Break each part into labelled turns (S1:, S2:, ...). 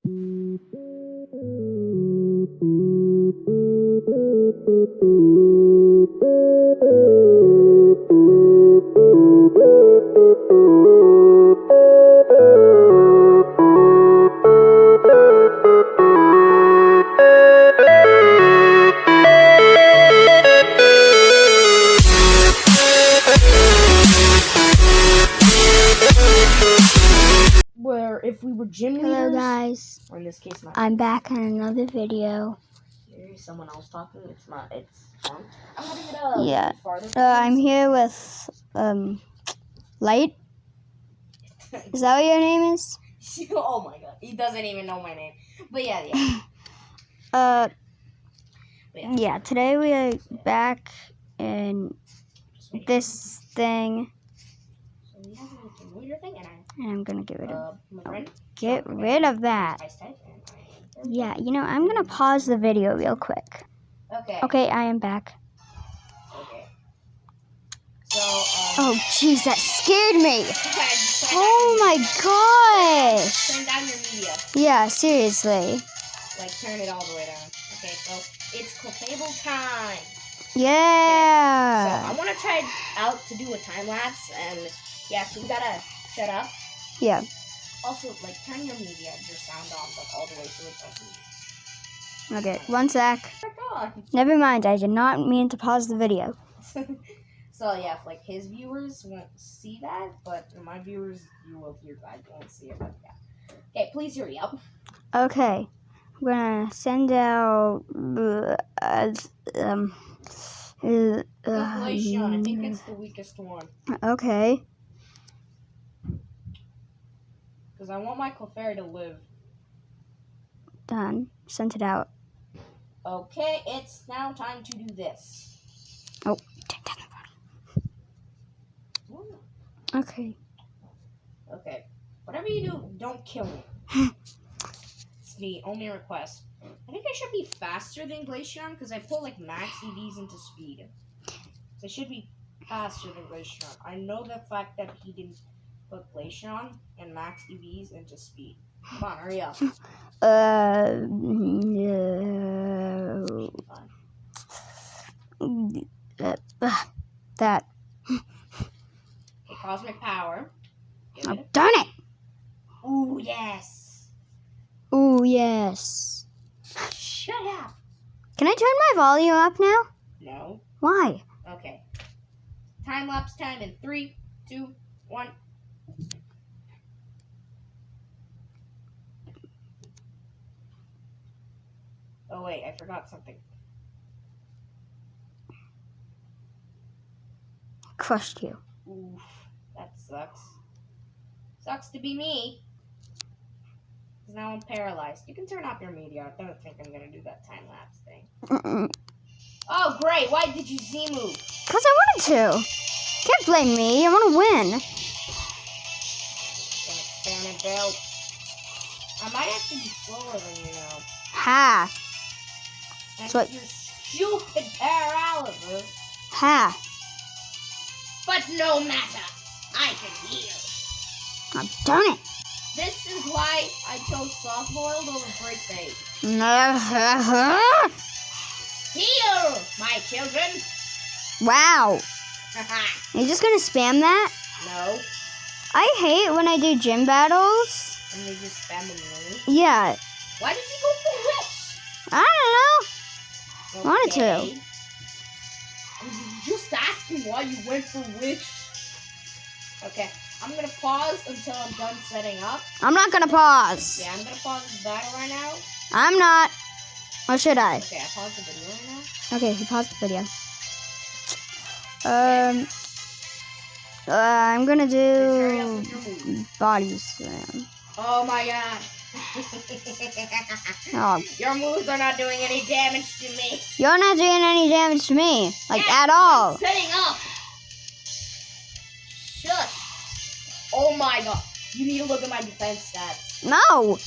S1: Where if we were gym leaders.
S2: Hello guys,
S1: Or in this case, not.
S2: I'm back on another video.
S1: Here's someone else talking. It's not. It's fun. I'm having it a
S2: Yeah,
S1: farther.
S2: I'm here with Light. Is that what your name is?
S1: Oh my god, he doesn't even know my name. But yeah.
S2: Yeah. Today we are back in this thing.
S1: So we have a gym leader thing, and
S2: I'm gonna get rid of that. Yeah, I'm gonna pause the video real quick.
S1: Okay.
S2: Okay, I am back.
S1: Okay. So.
S2: Oh, jeez, that scared me. Oh my gosh.
S1: Turn down your media.
S2: Yeah, seriously.
S1: Like turn it all the way down. Okay, so it's Clefable time.
S2: Yeah.
S1: Okay. So I want to try out to do a time lapse, and yeah, so we gotta shut up.
S2: Yeah.
S1: Also, like, turn your media, your sound off, like, all the way so it doesn't.
S2: Okay, one sec.
S1: Oh my god.
S2: Never mind, I did not mean to pause the video.
S1: So, yeah, if, like, his viewers won't see that, but my viewers, you will hear that. You won't see it, but yeah. Okay, please hurry up.
S2: Okay, I'm gonna send out,
S1: Galatian, I think it's the weakest one.
S2: Okay.
S1: Because I want my Clefairy to live.
S2: Done. Sent it out.
S1: Okay, it's now time to do this.
S2: Oh, take down the body. Okay.
S1: Okay. Whatever you do, don't kill me. It's the only request. I think I should be faster than Glaceon because I pull like max EVs into speed. So I should be faster than Glaceon. I know the fact that he didn't put Glaceon and max EVs into speed. Come on, hurry up.
S2: That.
S1: Okay, cosmic power.
S2: Oh, darn it!
S1: Ooh, yes.
S2: Ooh, yes.
S1: Shut up.
S2: Can I turn my volume up now?
S1: No.
S2: Why?
S1: Okay. Time lapse time in 3, 2, 1. Oh wait, I forgot something.
S2: Crushed you.
S1: Oof, that sucks. Sucks to be me. Because now I'm paralyzed. You can turn off your media. I don't think I'm going to do that time-lapse thing. Oh, great. Why did you Z-move?
S2: Because I wanted to. Can't blame me. I want to win.
S1: Experiment failed. I might actually be slower than you know.
S2: Ha.
S1: That's
S2: what
S1: your stupid paralysis.
S2: Ha.
S1: But no matter. I can heal.
S2: Oh, darn it.
S1: This is why I chose soft-boiled over break bait. Heal, my children.
S2: Wow. Are you just going to spam that?
S1: No.
S2: I hate when I do gym battles.
S1: And they just spam the move?
S2: Yeah.
S1: Why did you go for Witch?
S2: I don't know.
S1: Okay.
S2: Wanted to.
S1: I was just asking why you went for Witch. Okay. I'm going to pause until I'm done setting up.
S2: I'm not going to pause.
S1: Yeah, I'm going to pause the battle right now.
S2: I'm not. Or should I?
S1: Okay, I paused the video right now.
S2: Okay, he paused the video. I'm going to do body slam.
S1: Oh my god.
S2: Oh.
S1: Your moves are not doing any damage to me.
S2: You're not doing any damage to me. Like,
S1: yeah,
S2: at all.
S1: I'm setting up. Shush. Oh my god. You need to look at my defense stats.
S2: No.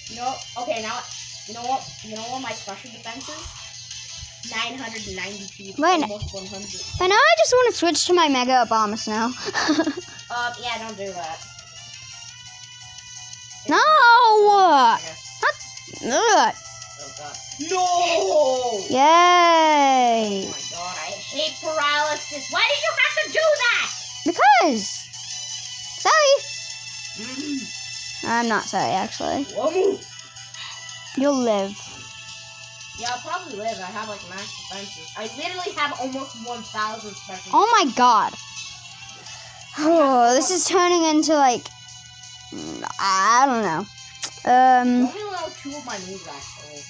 S1: You know, okay, now, you know what my special defense is? 990 feet, almost 100.
S2: I know I just want to switch to my Mega Abomus now.
S1: Yeah, don't do that.
S2: No! I Ugh.
S1: Oh god. No!
S2: Yay!
S1: Oh my god, I hate paralysis. Why did you have to do that?
S2: Because. Sorry.
S1: Mm.
S2: I'm not sorry, actually.
S1: Whoa.
S2: You'll live.
S1: Yeah, I'll probably live. I have like max defenses. I literally have almost 1,000 special.
S2: Oh my god. Oh, this is turning into like. I don't know.
S1: You only know 2 of my moves actually.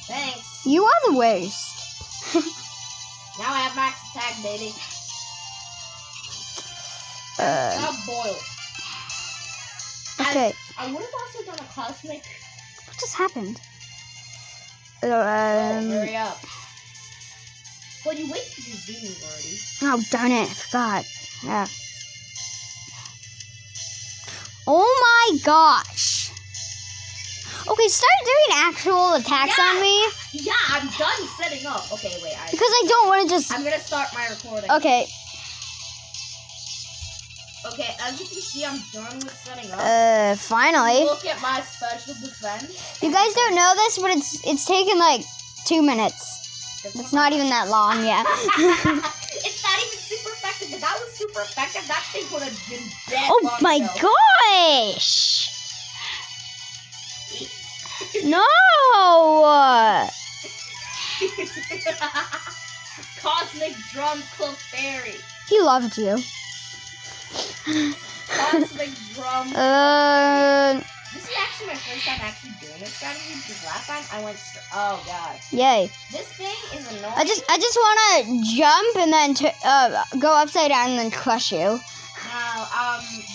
S1: Thanks.
S2: You are the worst.
S1: Now I have max attack, baby. Stop boil.
S2: Okay.
S1: I would have also done a cosmic.
S2: What just happened?
S1: Hurry up. Well, you wasted your Z move already.
S2: Oh, darn it. I forgot. Yeah. Oh my gosh. Okay, start doing actual attacks on me.
S1: Yeah, I'm done setting up. Okay, wait.
S2: Because I don't want to just...
S1: I'm going to start my recording.
S2: Okay.
S1: Okay, as you can see, I'm done with setting up.
S2: Finally.
S1: Look at my special defense.
S2: You guys don't know this, but it's taken like 2 minutes. It's not even that long yet.
S1: It's not even super effective. If that was super effective, that thing would have been dead.
S2: Oh my gosh! No!
S1: Cosmic Drum Clefairy.
S2: He loved you.
S1: Cosmic Drum. This is actually my first time actually doing this strategy because last time I went. Oh god.
S2: Yay!
S1: This thing is annoying.
S2: I just want to jump and then go upside down and then crush you.
S1: Now,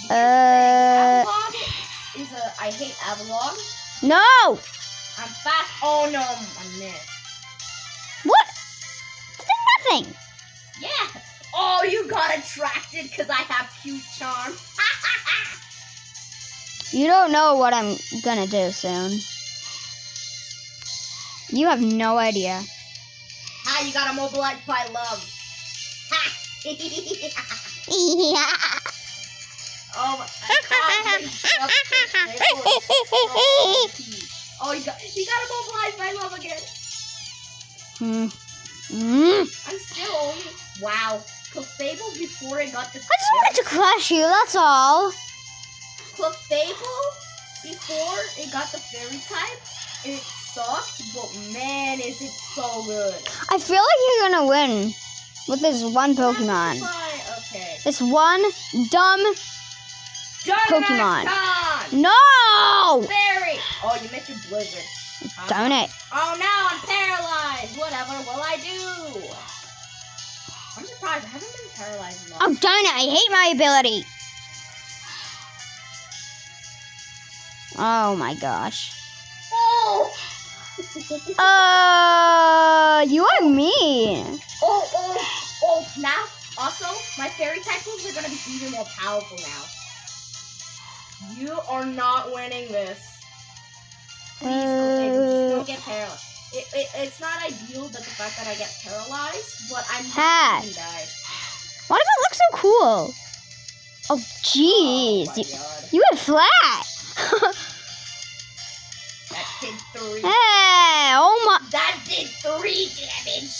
S1: Avalon is I hate Avalon.
S2: No!
S1: I'm fast. Oh no, I missed.
S2: What? That did nothing.
S1: Yeah. Oh, you got attracted because I have cute charm.
S2: You don't know what I'm gonna do soon. You have no idea.
S1: Ah, you got immobilized by love. Ha! Oh my Oh, he got immobilized by love again. I'm still only Clefable before it got the.
S2: I just wanted to crush you. That's all.
S1: Clefable before it got the fairy type, it sucked, but man, is it so good.
S2: I feel like you're gonna win with this one Pokemon.
S1: Okay.
S2: This one dumb Pokemon. No!
S1: Fairy! Oh, you missed your blizzard.
S2: Darn it.
S1: Oh no, I'm paralyzed. Whatever will I do? I'm surprised. I haven't been paralyzed long.
S2: Oh, darn it. I hate my ability. Oh my gosh.
S1: Oh!
S2: You are mean.
S1: Oh, now, also, my fairy type moves are going to be even more powerful now. You are not winning this. Please, just don't get paralyzed. It's not ideal that the fact that I get paralyzed, but I'm not going to die.
S2: What if it looks so cool? Oh, jeez.
S1: Oh, my God.
S2: You went flat.
S1: That did 3.
S2: Hey, oh my.
S1: That did 3 damage.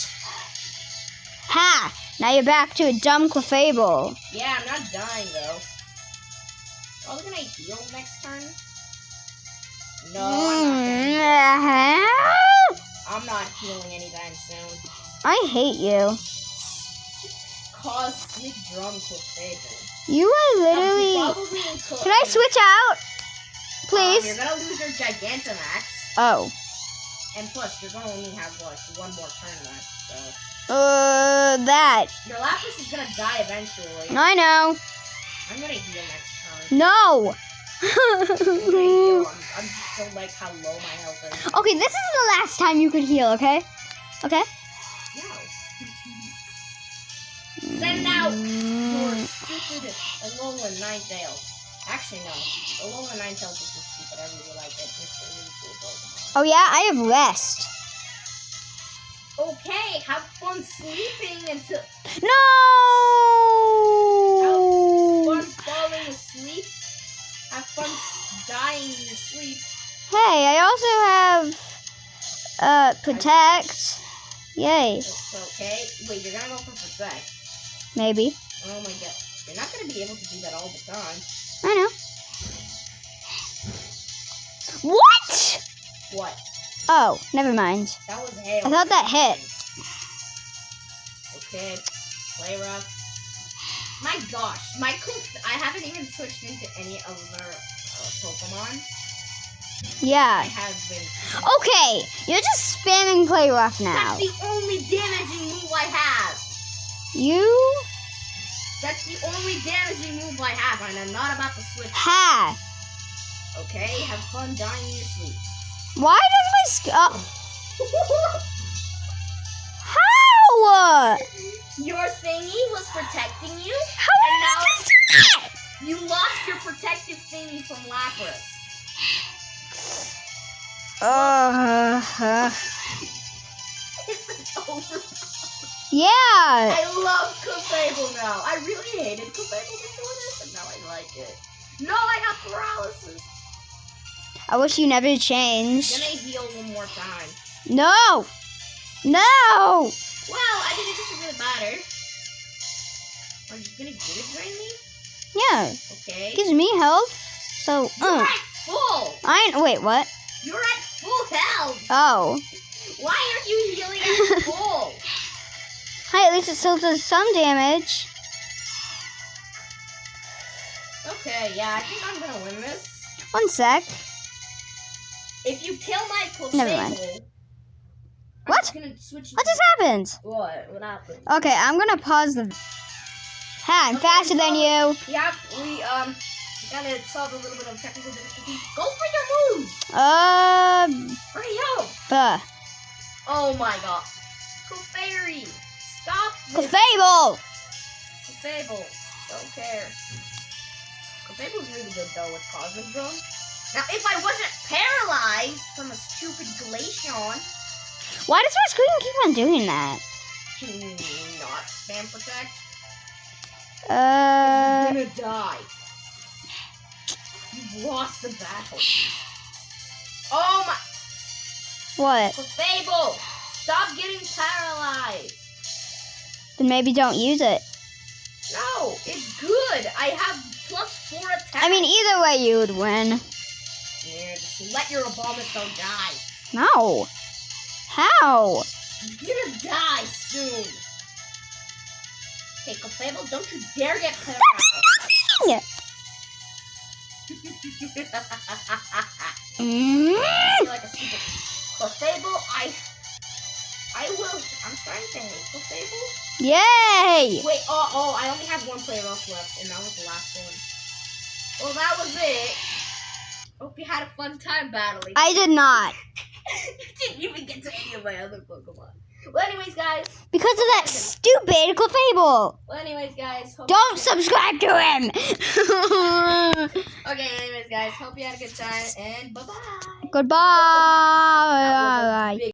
S2: Ha! Now you're back to a dumb Clefable.
S1: Yeah, I'm not dying though. Are we gonna heal next turn? No, I'm not healing anytime soon.
S2: I hate you.
S1: Cosmic Drum Clefable.
S2: You are literally. Can I switch out? Please?
S1: You're gonna lose your Gigantamax.
S2: Oh.
S1: And plus, you're gonna only have like 1 more turn left, so.
S2: That.
S1: Your Lapras is gonna die eventually.
S2: I know.
S1: I'm gonna heal next turn.
S2: No.
S1: I'm gonna heal. I just don't like how low my health is.
S2: Okay, this is the last time you could heal, okay? Okay?
S1: No. Send out your stupid Alolan Ninetales. Actually, no. Alolan Ninetales is just stupid. I really like it. It's a really cool Pokemon.
S2: Oh, yeah? I have rest.
S1: Okay, have fun sleeping until...
S2: No!
S1: Have fun falling asleep. Have fun dying in your sleep.
S2: Hey, I also have protect. Yay.
S1: Okay. Wait, you're gonna go for protect.
S2: Maybe.
S1: Oh my god. You're not gonna be able to do that all the time.
S2: I know. What?
S1: What?
S2: Oh, never mind.
S1: That was hail.
S2: I thought that hit.
S1: Okay. Play rough. My gosh. I haven't even switched into any other Pokemon.
S2: Yeah.
S1: I have been.
S2: Okay, you're just spamming play rough now.
S1: That's the only damaging move I have.
S2: You?
S1: That's the only damaging move I have, and I'm not about to switch.
S2: Ha!
S1: Okay, have fun dying in your sleep.
S2: Why does my How?
S1: Your thingy was protecting you,
S2: How
S1: and
S2: did
S1: now
S2: you just do that?
S1: you lost your protective thingy from Lapras. It's over.
S2: Yeah.
S1: I love Clefable now. I really hated Clefable before this, and now I like it. No, I got paralysis.
S2: I wish you never
S1: I'm
S2: changed.
S1: gonna heal one more time.
S2: No. No.
S1: Well, I mean, it doesn't really matter. Are you gonna give it drain me?
S2: Yeah.
S1: Okay.
S2: Gives me health. So,
S1: You're at full.
S2: Wait, what?
S1: You're at full health.
S2: Oh.
S1: Why are you healing at full?
S2: Hi, at least it still does some damage.
S1: Okay, yeah, I think I'm gonna win this.
S2: 1 sec.
S1: If you kill my
S2: Never mind.
S1: Clefable,
S2: What?
S1: I'm gonna switch.
S2: What just happened?
S1: What? What happened?
S2: Okay, I'm gonna pause the. Ha, I'm faster than you.
S1: Yeah, we gotta solve a little bit of technical difficulty. Go for your move.
S2: Hurry
S1: up. Oh my god. Clefairy, stop this.
S2: Clefable.
S1: Clefable, don't care. Clefable's really good though with Cosmic Drum. Now, if I wasn't paralyzed from a stupid Glaceon,
S2: Why does my screen keep on doing that?
S1: not spam protect,
S2: Uh.
S1: you're gonna die. You've lost the battle. Oh my!
S2: What?
S1: Clefable, stop getting paralyzed.
S2: Then maybe don't use it.
S1: No, it's good. I have +4 attack.
S2: I mean, either way, you would win.
S1: Yeah, just let your Abomasnow die.
S2: No. How?
S1: You're gonna die soon. Okay, Clefable, don't you dare get paralyzed.
S2: Nothing.
S1: You're like a stupid Clefable. I will. I'm starting to hate Clefable.
S2: Yay!
S1: Wait. Oh. I only have 1 play rough left, and that was the last one. Well, that was it. Hope you had a fun time battling.
S2: I did not.
S1: You didn't even get to any of my other Pokemon. Well, anyways, guys.
S2: Because of that stupid Clefable.
S1: Well, anyways, guys.
S2: Don't subscribe to him.
S1: Okay, anyways, guys. Hope you had a good time, and bye-bye.
S2: Goodbye.
S1: That was a big